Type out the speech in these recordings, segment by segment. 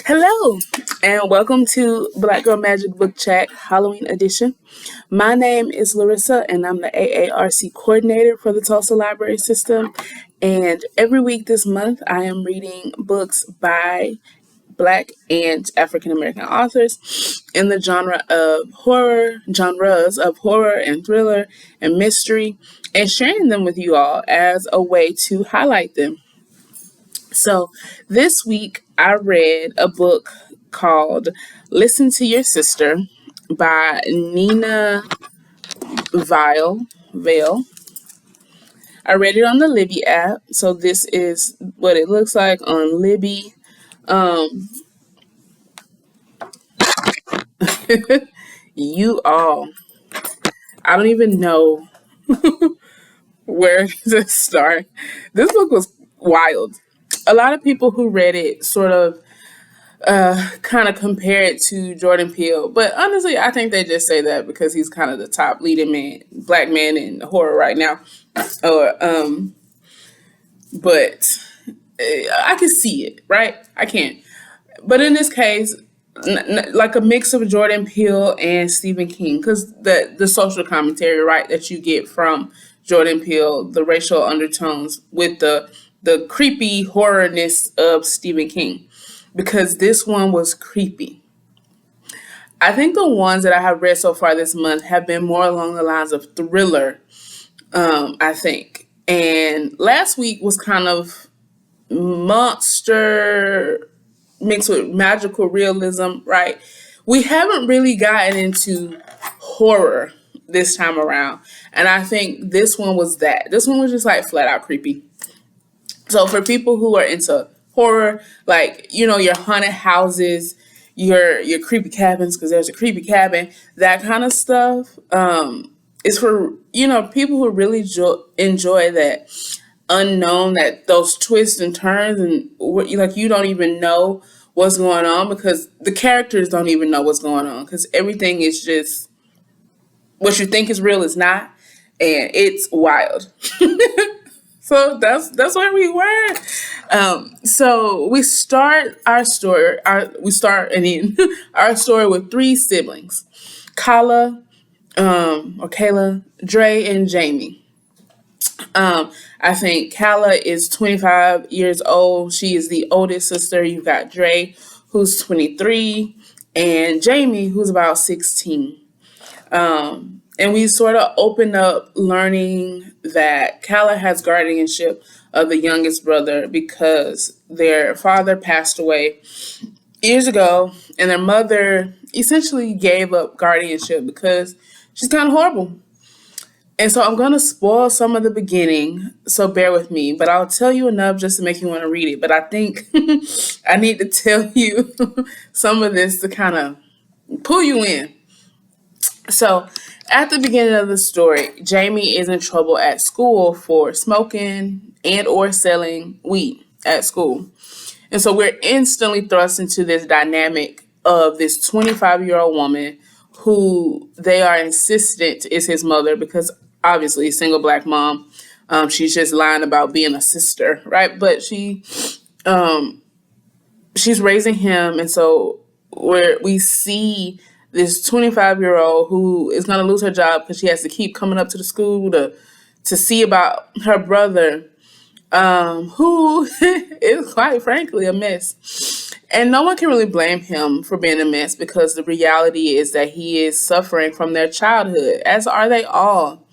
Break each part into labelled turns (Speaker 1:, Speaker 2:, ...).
Speaker 1: Hello, and welcome to Black Girl Magic Book Chat Halloween Edition. My name is Larissa, and I'm the AARC coordinator for the Tulsa Library System. And every week this month, I am reading books by Black and African American authors in the genres of horror and thriller and mystery, and sharing them with you all as a way to highlight them. So this week I read a book called Listen to Your Sister by Neena Vale. I read it on the Libby app. So this is what it looks like on Libby. Um, you all, I don't even know where to start. This book was wild. A lot of people who read it sort of kind of compare it to Jordan Peele. But honestly, I think they just say that because he's kind of the top leading black man in horror right now. Or, but I can see it, right? I can't. But in this case, like a mix of Jordan Peele and Stephen King, because the social commentary, right, that you get from Jordan Peele, the racial undertones with the creepy horrorness of Stephen King, because this one was creepy. I think the ones that I have read so far this month have been more along the lines of thriller, I think. And last week was kind of monster mixed with magical realism, right? We haven't really gotten into horror this time around. And I think this one was that. This one was just like flat out creepy. So for people who are into horror, like, your haunted houses, your creepy cabins, because there's a creepy cabin, that kind of stuff, is for, people who really enjoy that unknown, that those twists and turns, and like you don't even know what's going on because the characters don't even know what's going on because everything is just what you think is real is not, and it's wild. So that's where we were. So we start our story. And end our story with three siblings: Kala, Kayla, Dre, and Jamie. I think Kala is 25 years old. She is the oldest sister. You've got Dre, who's 23, and Jamie, who's about 16. And we sort of open up learning that Kala has guardianship of the youngest brother because their father passed away years ago, and their mother essentially gave up guardianship because she's kind of horrible. And so I'm going to spoil some of the beginning, so bear with me. But I'll tell you enough just to make you want to read it. But I think I need to tell you some of this to kind of pull you in. So at the beginning of the story, Jamie is in trouble at school for smoking and or selling weed at school. And so we're instantly thrust into this dynamic of this 25-year-old woman who they are insistent is his mother because obviously a single black mom. She's just lying about being a sister, right? But she's raising him. And so we see this 25-year-old who is going to lose her job because she has to keep coming up to the school to see about her brother, who is quite frankly a mess. And no one can really blame him for being a mess because the reality is that he is suffering from their childhood, as are they all.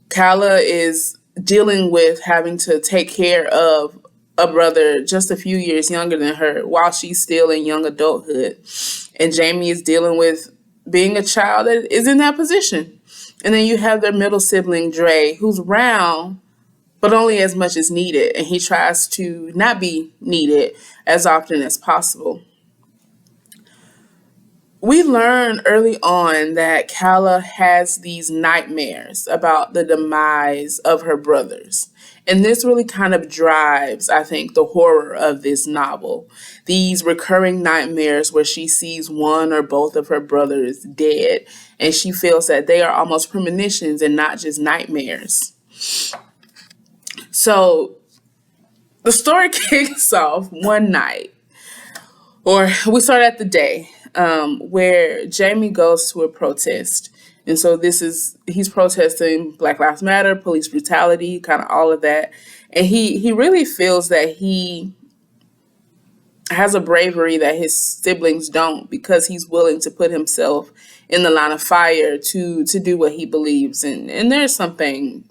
Speaker 1: Kala is dealing with having to take care of a brother just a few years younger than her while she's still in young adulthood. And Jamie is dealing with being a child that is in that position. And then you have their middle sibling, Dre, who's round, but only as much as needed. And he tries to not be needed as often as possible. We learn early on that Kala has these nightmares about the demise of her brothers. And this really kind of drives, I think, the horror of this novel. These recurring nightmares where she sees one or both of her brothers dead, and she feels that they are almost premonitions and not just nightmares. So the story kicks off one night Or we start at the day where Jamie goes to a protest. And so he's protesting Black Lives Matter, police brutality, kind of all of that. And he really feels that he has a bravery that his siblings don't, because he's willing to put himself in the line of fire to do what he believes in. And there's something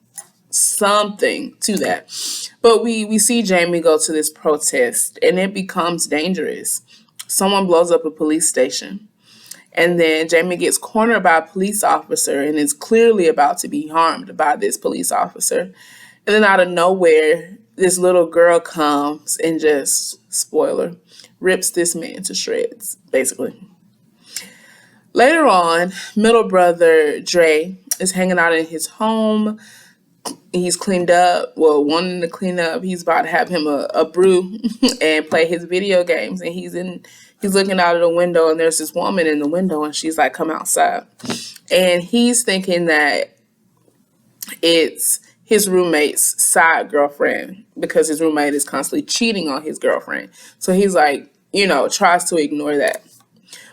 Speaker 1: to that. But we see Jamie go to this protest and it becomes dangerous. Someone blows up a police station. And then Jamie gets cornered by a police officer and is clearly about to be harmed by this police officer. And then out of nowhere, this little girl comes and just, spoiler, rips this man to shreds, basically. Later on, middle brother Dre is hanging out in his home. He's cleaned up, wanting to clean up. He's about to have him a brew and play his video games. And he's looking out of the window, and there's this woman in the window, and she's like, come outside. And he's thinking that it's his roommate's side girlfriend, because his roommate is constantly cheating on his girlfriend. So he's like, tries to ignore that.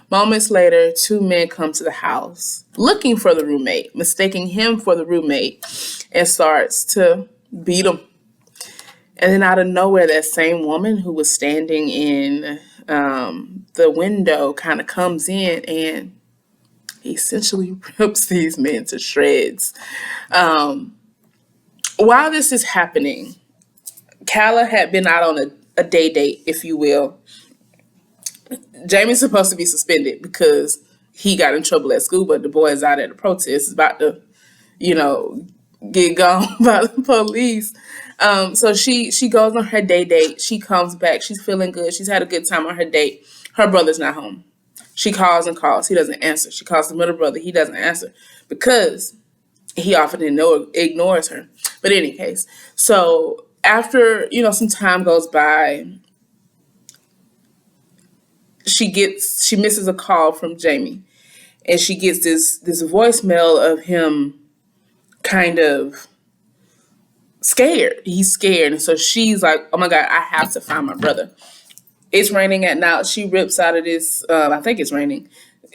Speaker 1: Moments later, two men come to the house looking for the roommate, mistaking him for the roommate, and starts to beat him. And then out of nowhere, that same woman who was standing in the window kind of comes in and essentially rips these men to shreds. While this is happening, Kala had been out on a day date, if you will. Jamie's supposed to be suspended because he got in trouble at school, but the boy is out at a protest, is about to, get gone by the police. So she goes on her day date. She comes back. She's feeling good. She's had a good time on her date. Her brother's not home. She calls and calls. He doesn't answer. She calls the middle brother. He doesn't answer because he often ignores her. But in any case, so after, some time goes by, she misses a call from Jamie, and she gets this voicemail of him kind of scared. He's scared. And so she's like, oh my God, I have to find my brother. It's raining at night. She rips out of this, I think it's raining.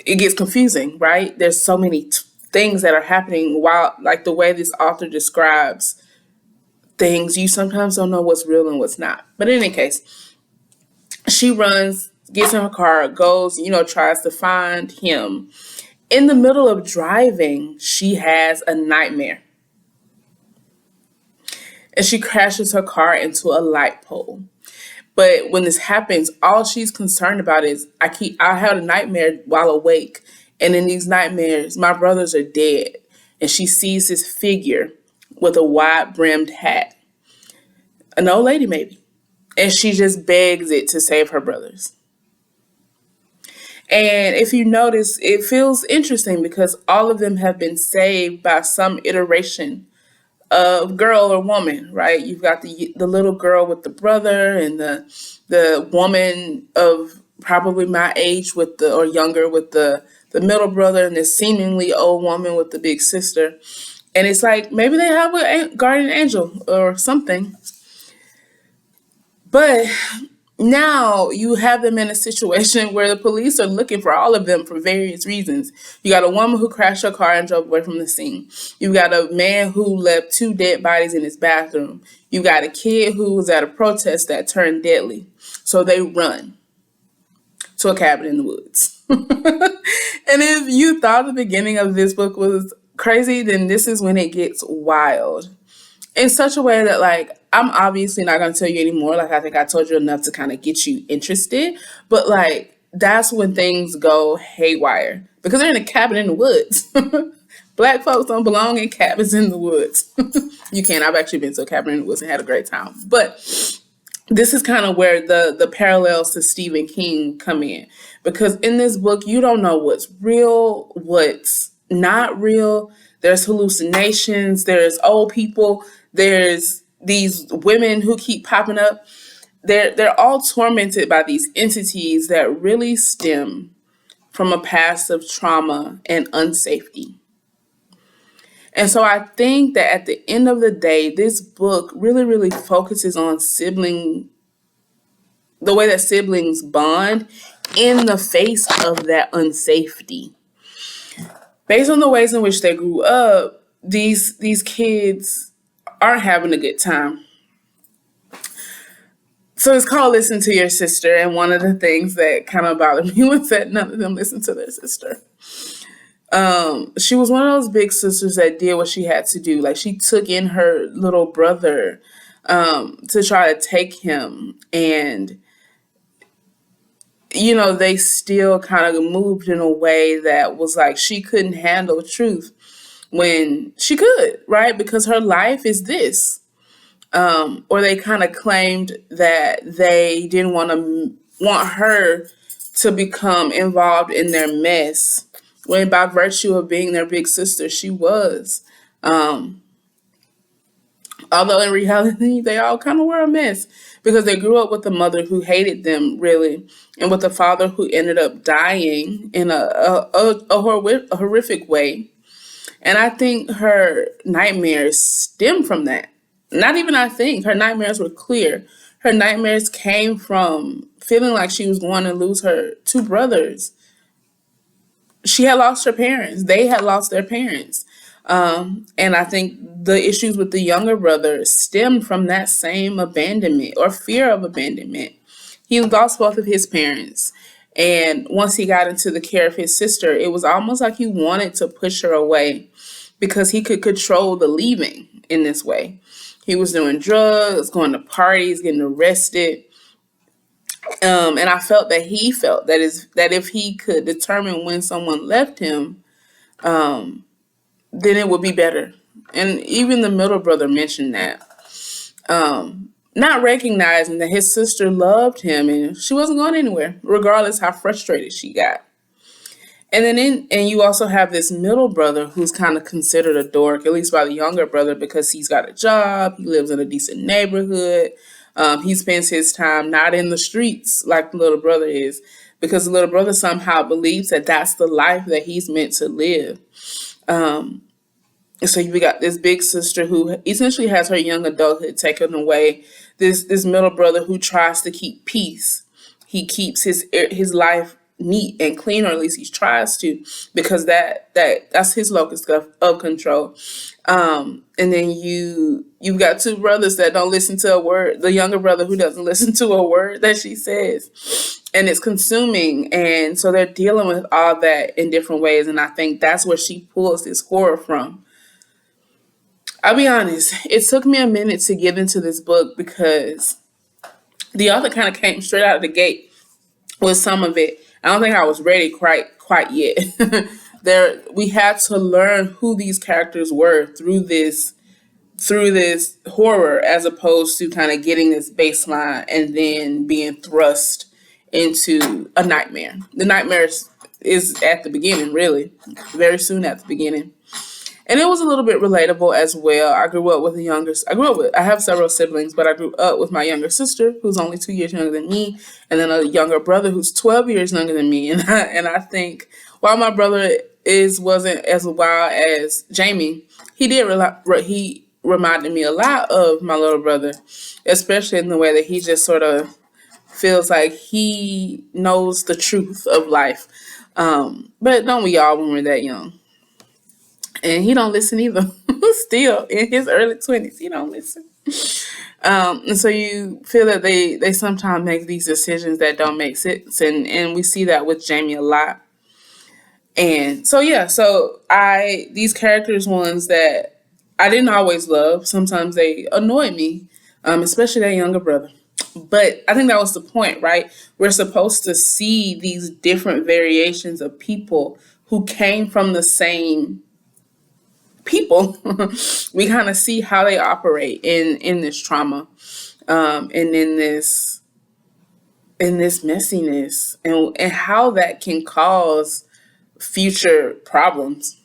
Speaker 1: It gets confusing, right? There's so many things that are happening while, like the way this author describes things, you sometimes don't know what's real and what's not. But in any case, she runs, gets in her car, goes, tries to find him. In the middle of driving, she has a nightmare. And she crashes her car into a light pole. But when this happens, all she's concerned about is, I had a nightmare while awake. And in these nightmares, my brothers are dead. And she sees this figure with a wide-brimmed hat. An old lady, maybe. And she just begs it to save her brothers. And if you notice, it feels interesting because all of them have been saved by some iteration of girl or woman, right? You've got the little girl with the brother, and the woman of probably my age or younger with the middle brother, and this seemingly old woman with the big sister. And it's like maybe they have a guardian angel or something. But now you have them in a situation where the police are looking for all of them for various reasons. You got a woman who crashed her car and drove away from the scene. You got a man who left 2 dead bodies in his bathroom. You got a kid who was at a protest that turned deadly. So they run to a cabin in the woods. And if you thought the beginning of this book was crazy, then this is when it gets wild. In such a way that, like, I'm obviously not going to tell you anymore. Like, I think I told you enough to kind of get you interested. But, like, that's when things go haywire. Because they're in a cabin in the woods. Black folks don't belong in cabins in the woods. You can. I've actually been to a cabin in the woods and had a great time. But this is kind of where the parallels to Stephen King come in. Because in this book, you don't know what's real, what's not real. There's hallucinations. There's old people. There's these women who keep popping up. They're all tormented by these entities that really stem from a past of trauma and unsafety. And so I think that at the end of the day, this book really, really focuses on the way that siblings bond in the face of that unsafety. Based on the ways in which they grew up, these kids aren't having a good time. So it's called Listen to Your Sister, and one of the things that kind of bothered me was that none of them listened to their sister. She was one of those big sisters that did what she had to do. Like, she took in her little brother to try to take him, and they still kind of moved in a way that was like she couldn't handle truth when she could, right? Because her life is this. Or they kind of claimed that they didn't want her to become involved in their mess, when by virtue of being their big sister, she was. Although in reality, they all kind of were a mess because they grew up with a mother who hated them, really, and with a father who ended up dying in a horrific way. And I think her nightmares stem from that. Not even I think. Her nightmares were clear. Her nightmares came from feeling like she was going to lose her two brothers. She had lost her parents. They had lost their parents. And I think the issues with the younger brother stemmed from that same abandonment or fear of abandonment. He lost both of his parents. And once he got into the care of his sister, it was almost like he wanted to push her away because he could control the leaving in this way. He was doing drugs, going to parties, getting arrested. And I felt that he felt that if he could determine when someone left him, then it would be better. And even the middle brother mentioned that. Not recognizing that his sister loved him and she wasn't going anywhere, regardless how frustrated she got. And then you also have this middle brother who's kind of considered a dork, at least by the younger brother, because he's got a job, he lives in a decent neighborhood, he spends his time not in the streets like the little brother is, because the little brother somehow believes that that's the life that he's meant to live. So we got this big sister who essentially has her young adulthood taken away. This middle brother who tries to keep peace. He keeps his life neat and clean, or at least he tries to, because that's his locus of control. And then you've got two brothers that don't listen to a word. The younger brother who doesn't listen to a word that she says, and it's consuming. And so they're dealing with all that in different ways. And I think that's where she pulls this horror from. I'll be honest, it took me a minute to get into this book because the author kind of came straight out of the gate with some of it. I don't think I was ready quite yet. We had to learn who these characters were through this horror, as opposed to kind of getting this baseline and then being thrust into a nightmare. The nightmare is at the beginning, really, very soon at the beginning. And it was a little bit relatable as well. I have several siblings, but I grew up with my younger sister, who's only 2 years younger than me, and then a younger brother who's 12 years younger than me. And I think while my brother wasn't as wild as Jamie, he reminded me a lot of my little brother, especially in the way that he just sort of feels like he knows the truth of life. But don't we all when we're that young? And he don't listen either. Still in his early 20s, he don't listen. And so you feel that they sometimes make these decisions that don't make sense, and we see that with Jamie a lot. And so these characters, ones that I didn't always love, sometimes they annoy me, especially that younger brother. But I think that was the point, right? We're supposed to see these different variations of people who came from the same people. We kind of see how they operate in this trauma, and in this messiness, and how that can cause future problems.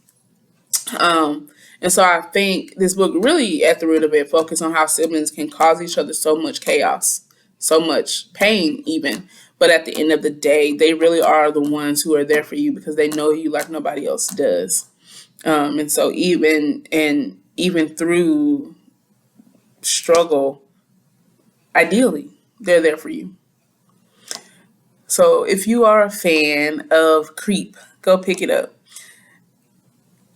Speaker 1: And so I think this book really, at the root of it, focuses on how siblings can cause each other so much chaos, so much pain even. But at the end of the day, they really are the ones who are there for you because they know you like nobody else does. And so even through struggle, ideally, they're there for you. So if you are a fan of Creep, go pick it up.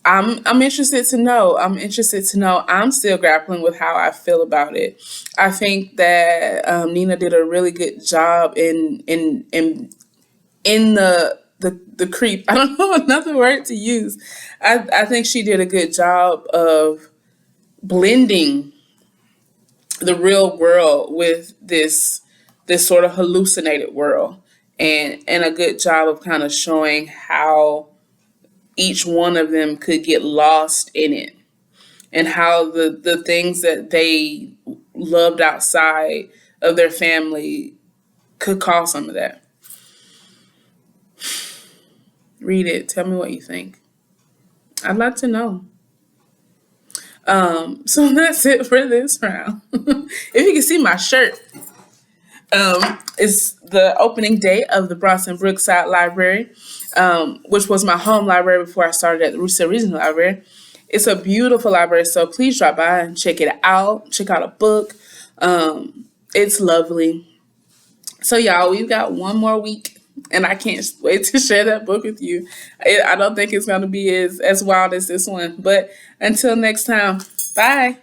Speaker 1: I'm interested to know. I'm interested to know. I'm still grappling with how I feel about it. I think that Nina did a really good job in the creep. I don't know another word to use. I think she did a good job of blending the real world with this sort of hallucinated world, and a good job of kind of showing how each one of them could get lost in it, and how the things that they loved outside of their family could cause some of that. Read it. Tell me what you think. I'd like to know. So that's it for this round. If you can see my shirt, it's the opening day of the Bronson Brookside Library, which was my home library before I started at the Russo Regional Library. It's a beautiful library, so please drop by and check it out. Check out a book. It's lovely. So, y'all, we've got one more week, and I can't wait to share that book with you. I don't think it's going to be as wild as this one. But until next time, bye.